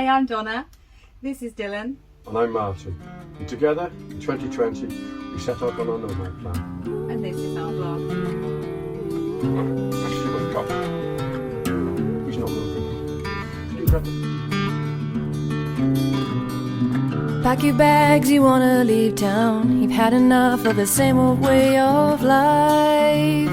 I'm Donna. This is Dylan. And I'm Martin. And together, in 2020, we set out on our nomad plan. And this is our vlog. Actually, we've got... He's not moving. You grab him. Pack your bags, you wanna leave town. You've had enough of the same old way of life.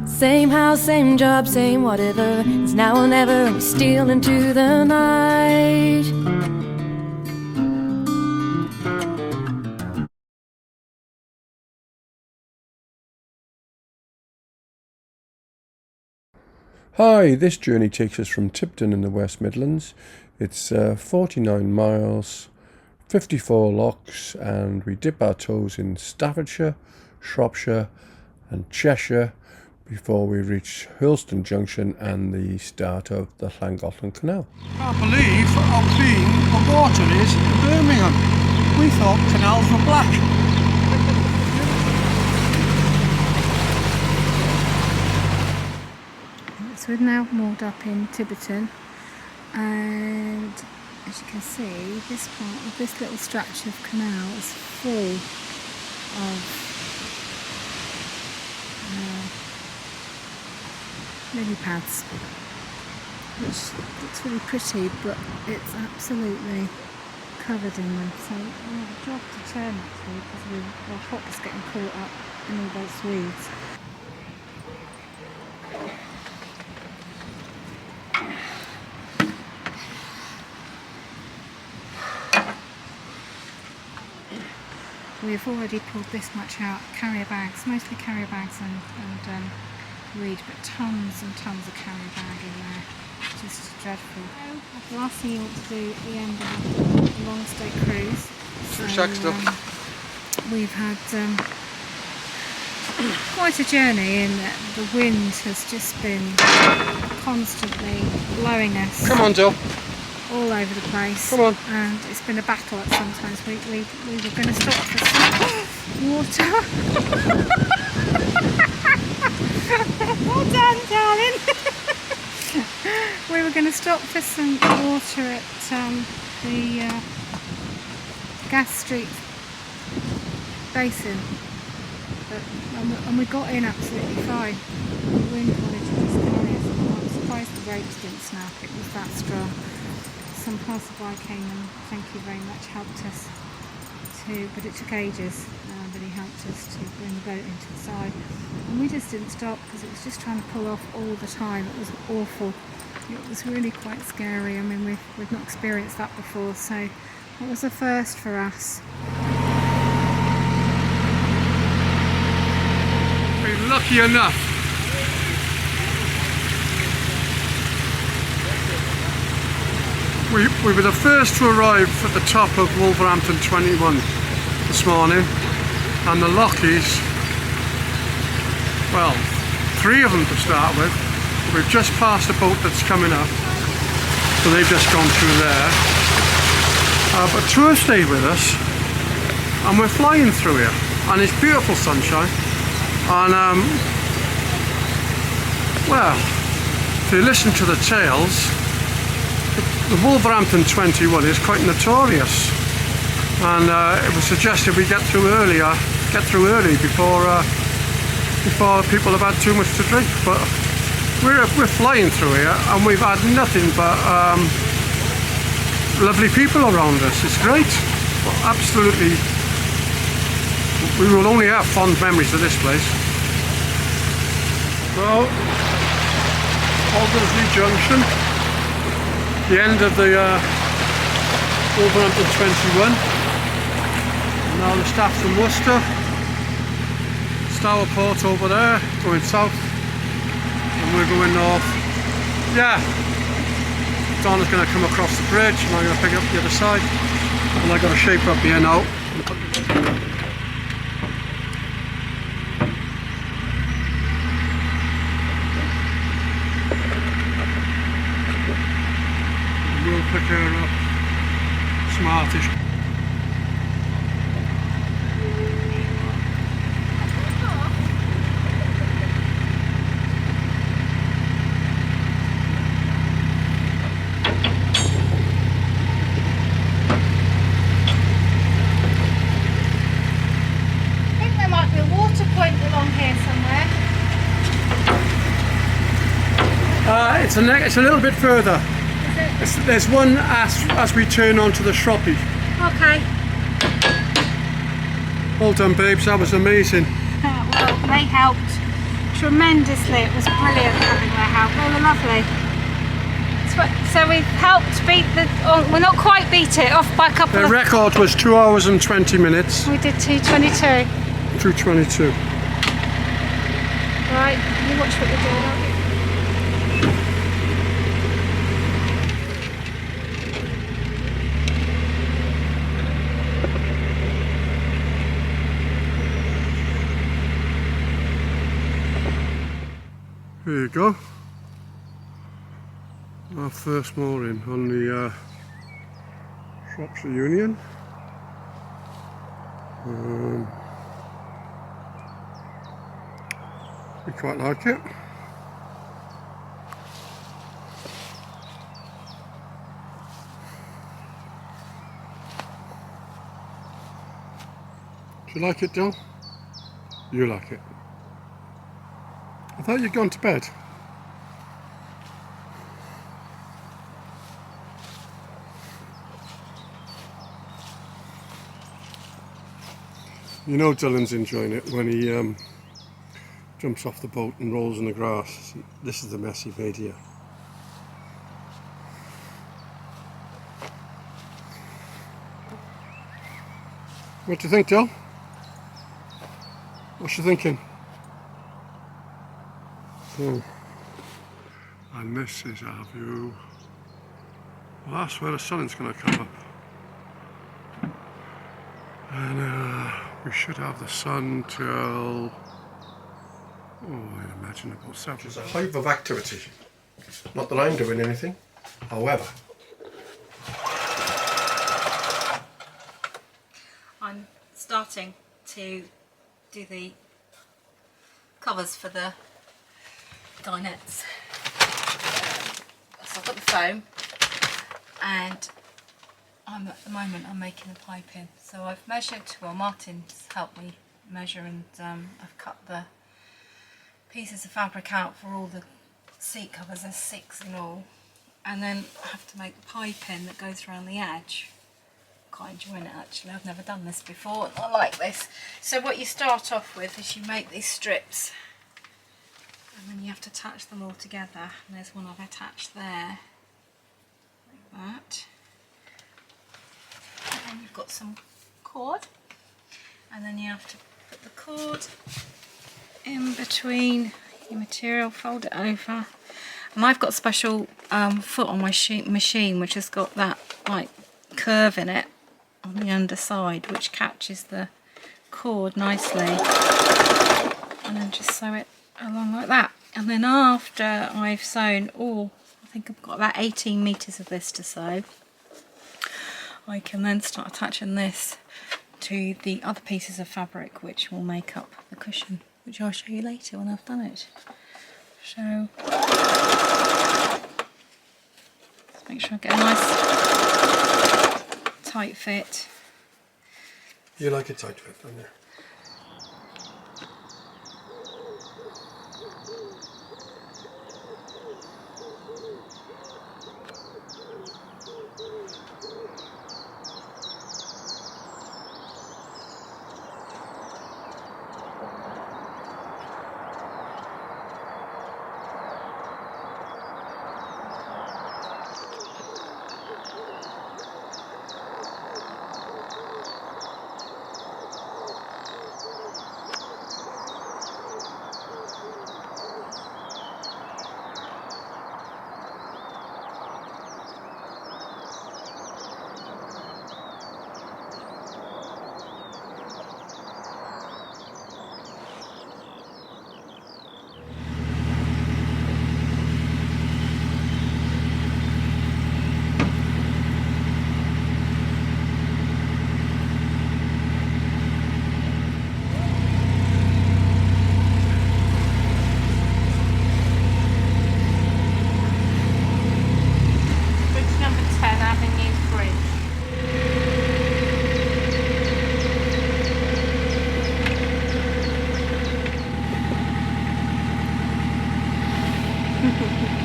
Same house, same job, same whatever. It's now or never, and you steal into the night. Hi, this journey takes us from Tipton in the West Midlands. It's 49 miles, 54 locks, and we dip our toes in Staffordshire, Shropshire and Cheshire before we reach Hurlston Junction and the start of the Llangollen Canal. I can't believe how clean the water is in Birmingham. We thought canals were black. So we've now moored up in Tiverton, and as you can see, this part of this little stretch of canal is full of lily pads, which looks really pretty, but it's absolutely covered in them. So we have a job to turn actually, because our hop is getting caught up in all those weeds. We've already pulled this much out, carrier bags, mostly carrier bags and reed, but tons and tons of carrier bag in there, just dreadful. The last thing you want to do at the end of a long stay cruise. So, we've had quite a journey, and the wind has just been constantly blowing us. Come on, Jill. All over the place. Come on. And it's been a battle at sometimes. We were going to stop for some water. Well done, darling. We were going to stop for some water at the Gas Street basin, and we got in absolutely fine. The wind wanted to just carry us. I'm surprised the ropes didn't snap. It was that strong. Some passerby came and thank you very much, helped us to, but it took ages, but he helped us to bring the boat into the side, and we just didn't stop because it was just trying to pull off all the time. It was awful. It was really quite scary. I mean, we've not experienced that before, so it was a first for us. We're lucky enough. We were the first to arrive at the top of Wolverhampton 21 this morning, and the Lockies, well, 3 of them to start with. We've just passed a boat that's coming up, so they've just gone through there. But 2 have stayed with us, and we're flying through here, and it's beautiful sunshine. And well, if you listen to the tales, the Wolverhampton 21 is quite notorious, and it was suggested we get through early before people have had too much to drink. But we're flying through here, and we've had nothing but lovely people around us. It's great. Absolutely, we will only have fond memories of this place. So, Offgridliving Junction. The end of the Wolverhampton 21. And now the staff from Worcester. Stourport over there, going south, and we're going north. Yeah, Donna's going to come across the bridge, and I'm going to pick up the other side, and I've got to shape up here now. We'll pick her up smartish. It's a little bit further. There's one as we turn onto the Shroppie. Okay. Well done, babes. That was amazing. Well, they helped tremendously. It was brilliant having their help. They were lovely. So we've helped beat we're not quite beat it, off by a couple The record was 2 hours and 20 minutes. We did 2:22. 2:22. Right, you watch what you're doing, aren't you? There you go. Our first mooring on the Shropshire Union. We quite like it. Do you like it, Del? You like it? I thought you'd gone to bed. You know Dylan's enjoying it when he jumps off the boat and rolls in the grass. This is the mess he made here. What do you think, Dyl? What's you thinking? Oh. And this is our view. Well, that's where the sun's going to come up. And we should have the sun till, I imagine about 7. It's a hive of activity. Not that I'm doing anything, however. I'm starting to do the covers for the dinettes. So I've got the foam, and at the moment I'm making the piping. So I've measured, well, Martin's helped me measure, and I've cut the pieces of fabric out for all the seat covers. There's 6 in all, and then I have to make the piping that goes around the edge. Quite enjoying it actually. I've never done this before. I like this. So what you start off with is you make these strips, and then you have to attach them all together. And there's one I've attached there, like that. And then you've got some cord, and then you have to put the cord in between your material, fold it over. And I've got a special foot on my machine which has got that like curve in it on the underside, which catches the cord nicely, and then just sew it along like that. And then after I've sewn all, I think I've got about 18 meters of this to sew, I can then start attaching this to the other pieces of fabric which will make up the cushion, which I'll show you later when I've done it. So let's make sure I get a nice tight fit. You like a tight fit, don't you?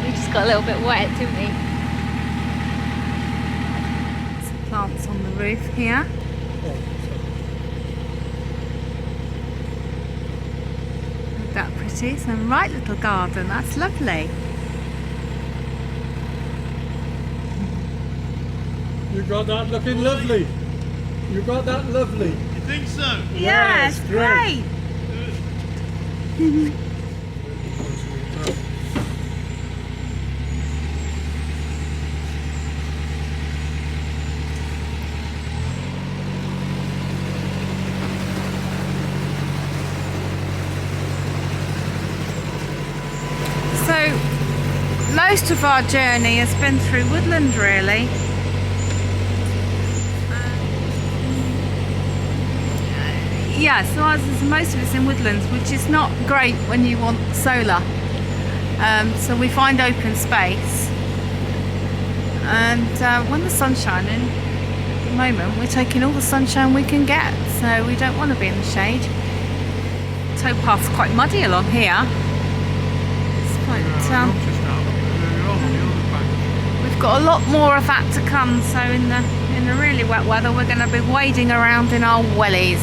We just got a little bit wet, didn't we? Some plants on the roof here. Isn't that pretty? Some right little garden, that's lovely. You got that looking lovely. You got that lovely. You think so? Yes, great. So, most of our journey has been through woodland, really. Yeah, so most of it's in woodlands, which is not great when you want solar. So we find open space, and when the sun's shining, at the moment we're taking all the sunshine we can get, so we don't want to be in the shade. Towpath's quite muddy along here. It's quite, we've got a lot more of that to come, so in the really wet weather we're going to be wading around in our wellies.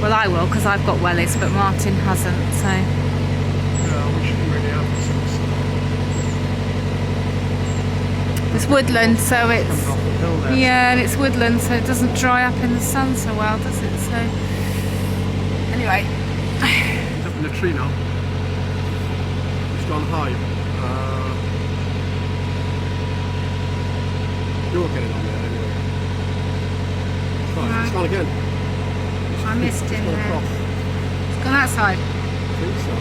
Well, I will, because I've got wellies, but Martin hasn't, so... Yeah, we shouldn't really have this. It's woodland, so it's... Coming off the hill there. Yeah, and it's woodland, so it doesn't dry up in the sun so well, does it? So... Anyway... It's up in the tree now. It's gone high. You're getting on there anyway. Right, it's gone again. I missed him there. Across. It's gone outside. I think so.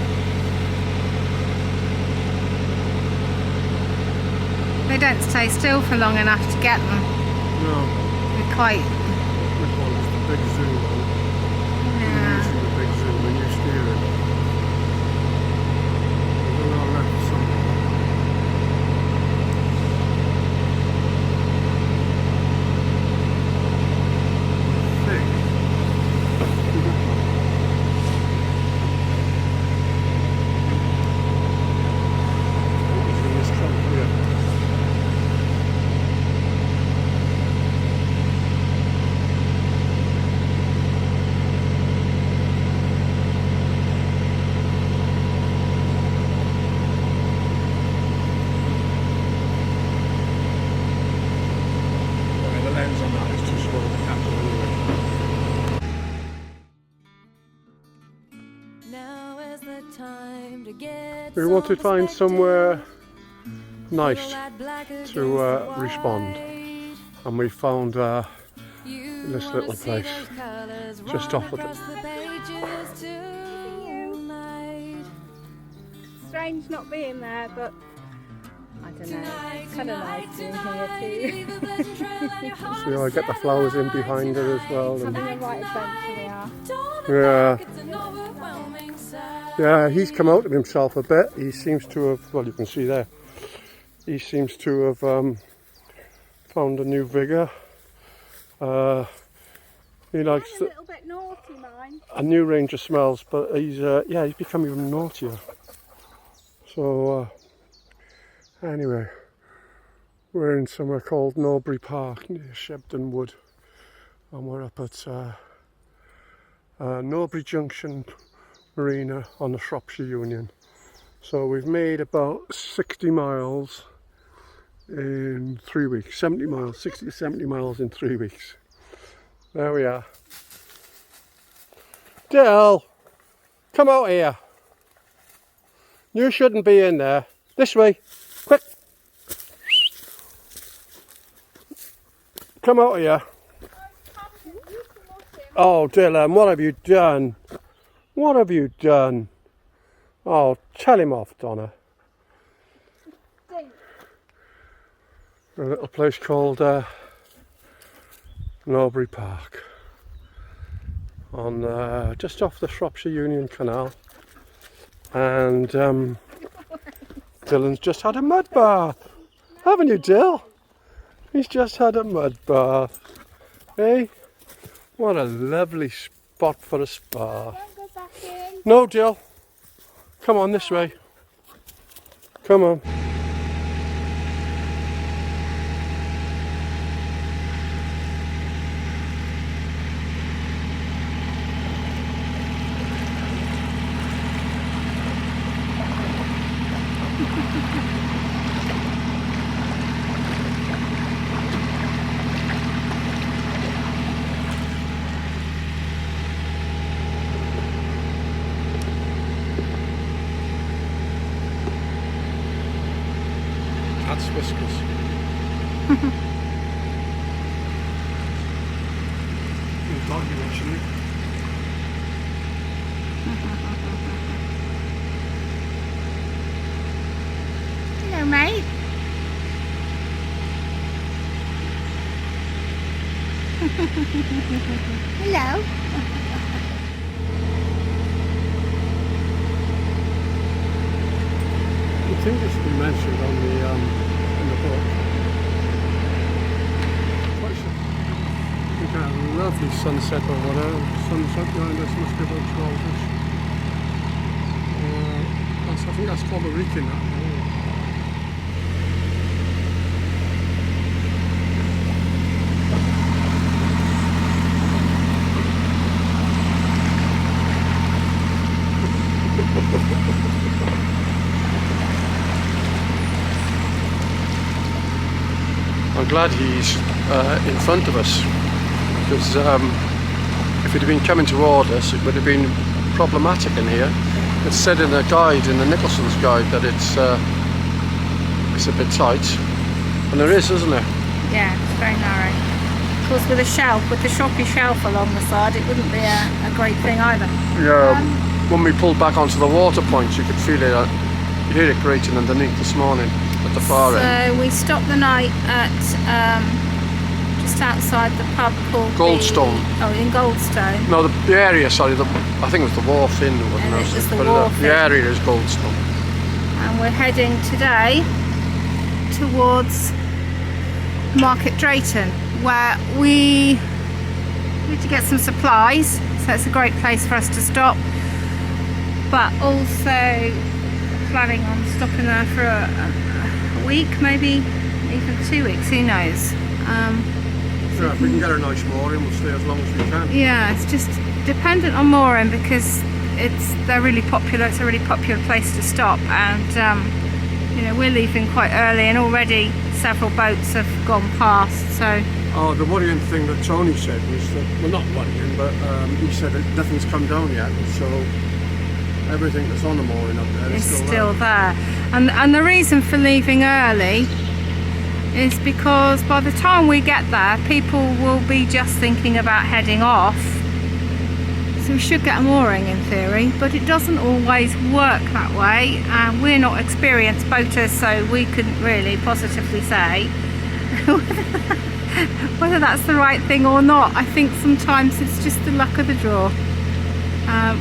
They don't stay still for long enough to get them. No. They're quite... Which one is the big zoom one? Yeah. Using the big zoom when you steer it. We're going to left somewhere. We want to find somewhere nice to respond, and we found this little place just off of it. Strange not being there, but I don't know, it's kind of nice being here too. So I get the flowers in behind her as well. And Having a right adventure we are. Yeah, he's come out of himself a bit. He seems to have, well, you can see there, he seems to have found a new vigour. He likes a little bit naughty, mine. A new range of smells, but he's he's become even naughtier. So anyway, we're in somewhere called Norbury Park near Shepton Wood, and we're up at Norbury Junction Marina on the Shropshire Union. So we've made about 60 miles in 3 weeks. 70 miles, 60 to 70 miles in 3 weeks. There we are. Dill, come out here. You shouldn't be in there. This way, quick. Come out here. Oh, Dylan, what have you done? What have you done? Oh, tell him off, Donna. A little place called Norbury Park, on just off the Shropshire Union canal, and Dylan's just had a mud bath, haven't you, Dill? He's just had a mud bath. Hey, what a lovely spot for a spa. No, Dill. Come on this way. Come on. That's whiskers. Doggy watching you. Hello, mate. Hello. I think it should be mentioned on the in the book. Quite I think a lovely sunset over there. Sunset behind us must be about 12ish. I think that's called the Reeking. I'm glad he's in front of us, because if he'd have been coming toward us, it would have been problematic in here. It's said in the guide, in the Nicholson's guide, that it's a bit tight, and there is, isn't there? Yeah, it's very narrow. Of course, with a shelf, with the Shroppie shelf along the side, it wouldn't be a great thing either. Yeah. When we pulled back onto the water point, you could feel it. You hear it grating underneath this morning at the far end. So we stopped the night at just outside the pub called Goldstone. in Goldstone. No, the area, sorry, I think it was the Wharf Inn. And it was the But Wharf the Inn. area is Goldstone. And we're heading today towards Market Drayton, where we need to get some supplies, so it's a great place for us to stop, but also planning on stopping there for a week, maybe even 2 weeks, who knows. Yeah, if we can get a nice mooring, we'll stay as long as we can. Yeah, it's just dependent on mooring, because they're really popular. It's a really popular place to stop, and you know, we're leaving quite early, and already several boats have gone past. So Oh, the worrying thing that Tony said was that, well, not worrying, but he said that nothing's come down yet, so everything that's on the mooring up there is it's still there. And the reason for leaving early is because by the time we get there, people will be just thinking about heading off. So we should get a mooring in theory, but it doesn't always work that way, and we're not experienced boaters, so we couldn't really positively say whether that's the right thing or not. I think sometimes it's just the luck of the draw.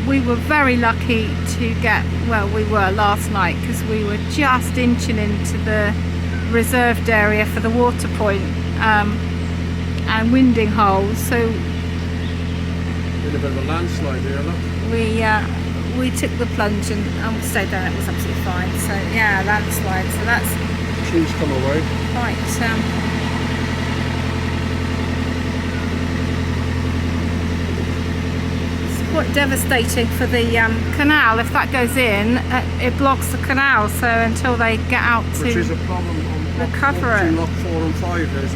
We were very lucky to get, well, we were last night, because we were just inching into the reserved area for the water point and winding holes. So In a bit of a landslide here, look. we took the plunge and we stayed there, and it was absolutely fine. So yeah, landslide. So that's Trees come away. quite quite devastating for the canal. If that goes in, it blocks the canal, so until they get out to Which is a problem on recover it. between lock 4 and 5. There's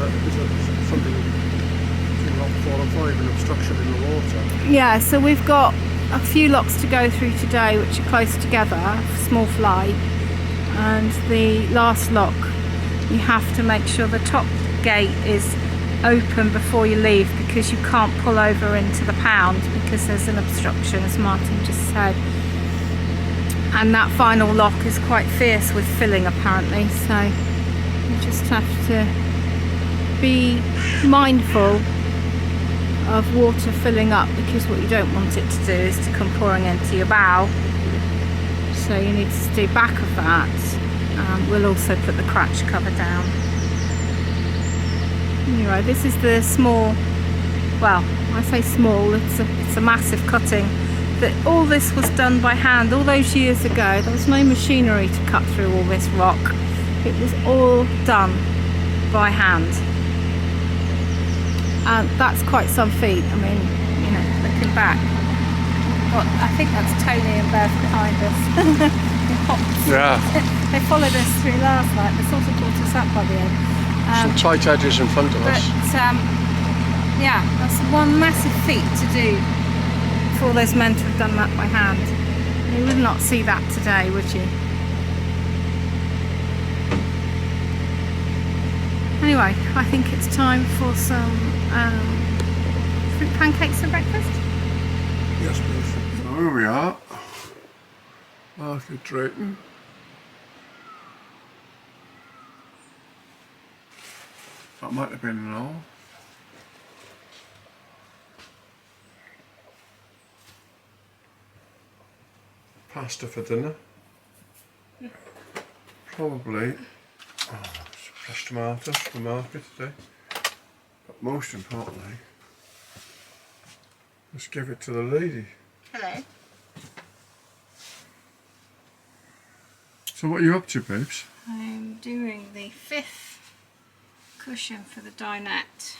something between lock 4 and 5, an obstruction in the water. Yeah, so we've got a few locks to go through today which are close together, small fly, and the last lock you have to make sure the top gate is open before you leave, because you can't pull over into the pound because there's an obstruction, as Martin just said. And that final lock is quite fierce with filling apparently, so you just have to be mindful of water filling up, because what you don't want it to do is to come pouring into your bow, so you need to stay back of that. We'll also put the cratch cover down. Anyway, this is the small, well, I say small, it's a massive cutting that all this was done by hand all those years ago. There was no machinery to cut through all this rock. It was all done by hand. And that's quite some feat. I mean, you know, looking back. But I think that's Tony and Bev behind us. Yeah. They followed us through last night. They sort of brought us up by the end. Some tight edges in front of But us. yeah, that's one massive feat to do for all those men to have done that by hand. You would not see that today, would you? Anyway, I think it's time for some fruit pancakes for breakfast. Yes, please. So here we are. Market Drayton. That might have been an all. Pasta for dinner. Probably fresh tomatoes from the market today. But most importantly, let's give it to the lady. Hello. So what are you up to, babes? I'm doing the 5th cushion for the dinette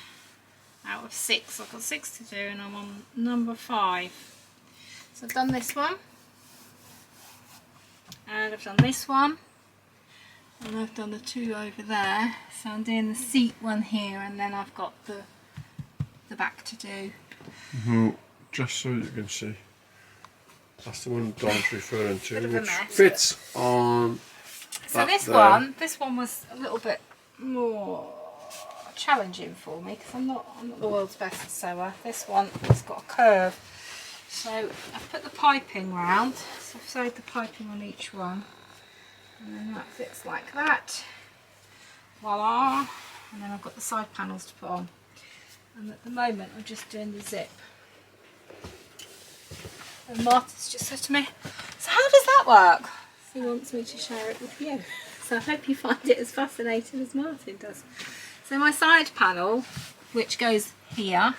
out of 6. I've got 6 to do and I'm on number 5. So I've done this one. And I've done this one. And I've done the 2 over there. So I'm doing the seat one here and then I've got the back to do. Just so you can see. That's the one Don's referring to, Bit of a which mess. fits on So that this there. one was a little bit more challenging for me because I'm not the world's best sewer. This one has got a curve. So I've put the piping round. So I've sewed the piping on each one. And then that fits like that. Voila. And then I've got the side panels to put on. And at the moment I'm just doing the zip. And Martha's just said to me, so how does that work? He wants me to share it with you. So I hope you find it as fascinating as Martin does. So my side panel, which goes here,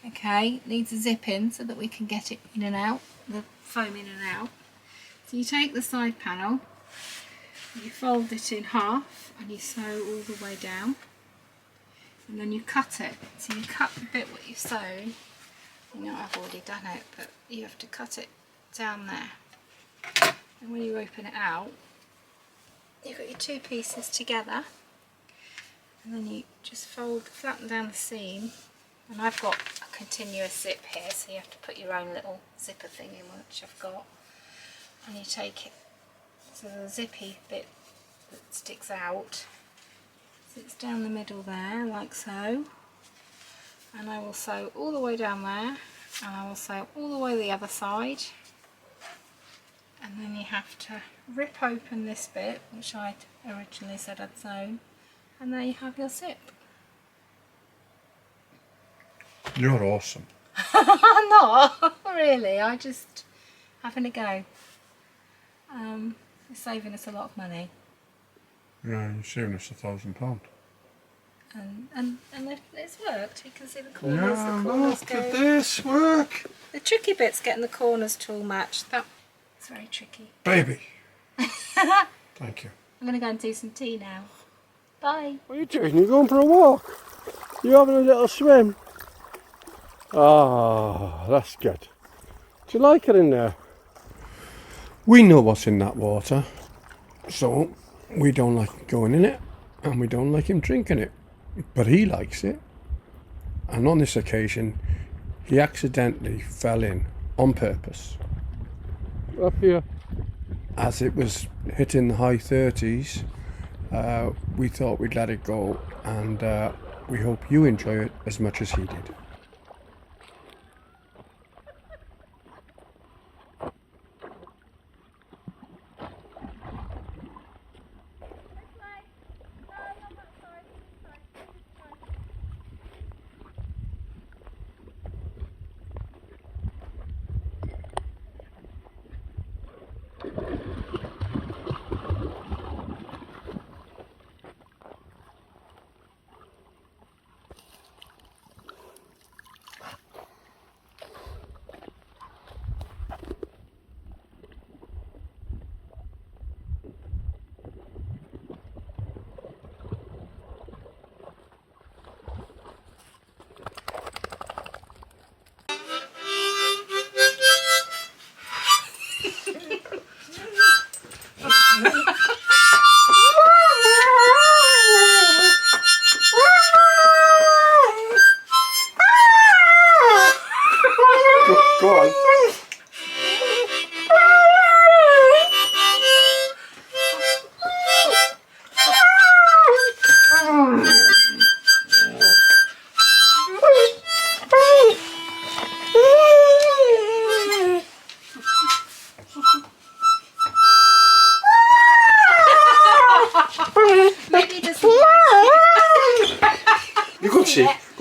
okay, needs a zip in so that we can get it in and out, the foam in and out. So you take the side panel, you fold it in half and you sew all the way down. And then you cut it. So you cut the bit what you've sewn. You know I've already done it, but you have to cut it down there. And when you open it out, you've got your 2 pieces together. And then you just flatten down the seam. And I've got a continuous zip here, so you have to put your own little zipper thing in, which I've got. And you take it, so the zippy bit that sticks out sits down the middle there, like so. And I will sew all the way down there, and I will sew all the way the other side. And then you have to rip open this bit, which I originally said I'd sewn, and there you have your zip. You're awesome. I'm not, really, I just having a go. It's saving us a lot of money. Yeah, you're saving us £1,000. And it's worked. You can see the corners. Yeah, the corners look go. at this work. The tricky bit's getting the corners to all match. That's very tricky. Baby. Thank you. I'm going to go and do some tea now. Bye. What are you doing? You're going for a walk? You're having a little swim? Ah, that's good. Do you like it in there? We know what's in that water, so we don't like going in it, and we don't like him drinking it. But he likes it. And on this occasion, he accidentally fell in on purpose. Up here. As it was hitting the high 30s, we thought we'd let it go, and we hope you enjoy it as much as he did.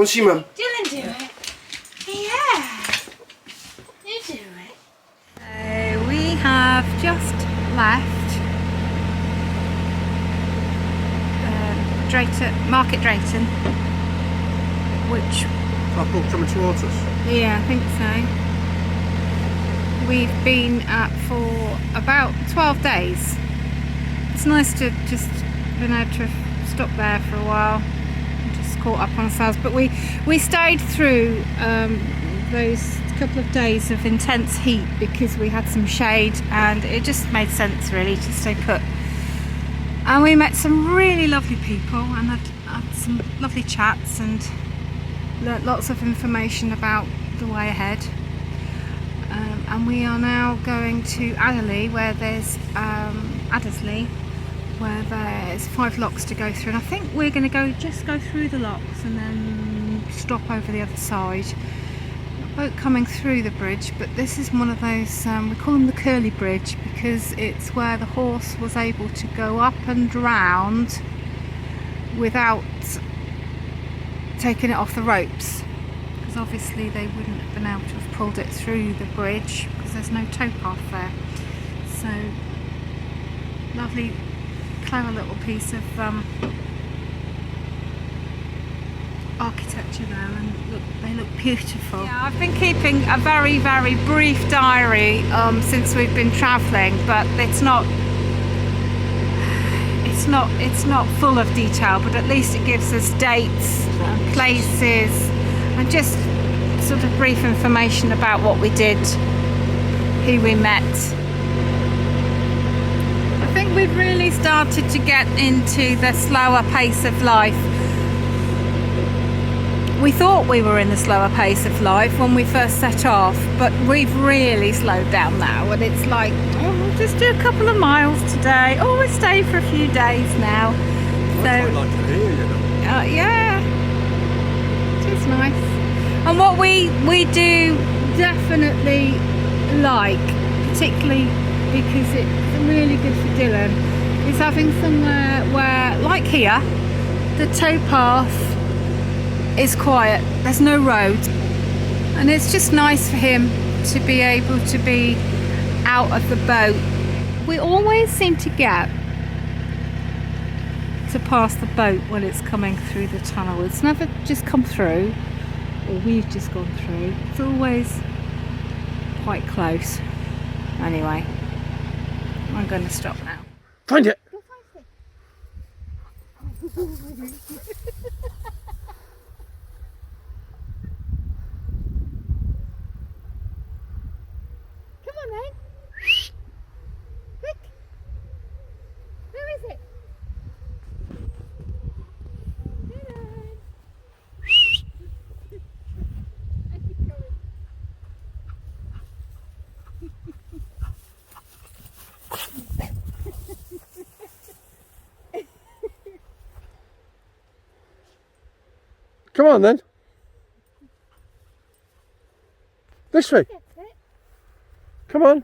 and see Mum. Dylan, do it. Yeah. You do it. So we have just left Market Drayton, which... That boat coming towards us. Yeah, I think so. We've been for about 12 days. It's nice to just been able to stop there for a while and just caught up on ourselves. But we stayed through those couple of days of intense heat because we had some shade and it just made sense really to stay put. And we met some really lovely people and had some lovely chats and learnt lots of information about the way ahead. And we are now going to Adderley, where there's Addersley, where there's 5 locks to go through. And I think we're going to just go through the locks and then stop over the other side. Boat coming through the bridge, but this is one of those, we call them the curly bridge because it's where the horse was able to go up and round without taking it off the ropes, because obviously they wouldn't have been able to have pulled it through the bridge because there's no towpath there. So lovely, clever little piece of architecture there, and they look beautiful. Yeah, I've been keeping a very, very brief diary since we've been travelling, but it's not full of detail, but at least it gives us dates and places and just sort of brief information about what we did, who we met. I think we've really started to get into the slower pace of life. We thought we were in the slower pace of life when we first set off, but we've really slowed down now, and it's like, oh, we'll just do a couple of miles today. Oh, we'll stay for a few days now. I quite like it here, you know. Yeah, it is nice. And what we do definitely like, particularly because it's really good for Dylan, is having somewhere where, like here, the towpath is quiet, there's no road, and it's just nice for him to be able to be out of the boat. We always seem to get to pass the boat when it's coming through the tunnel. It's never just come through, or we've just gone through. It's always quite close. Anyway, I'm going to stop now. Find it! Go find it. Come on then. This way. Come on.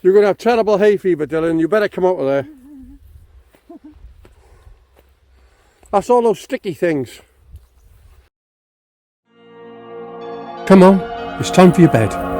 You're going to have terrible hay fever, Dylan. You better come out of there. That's all those sticky things. Come on, it's time for your bed.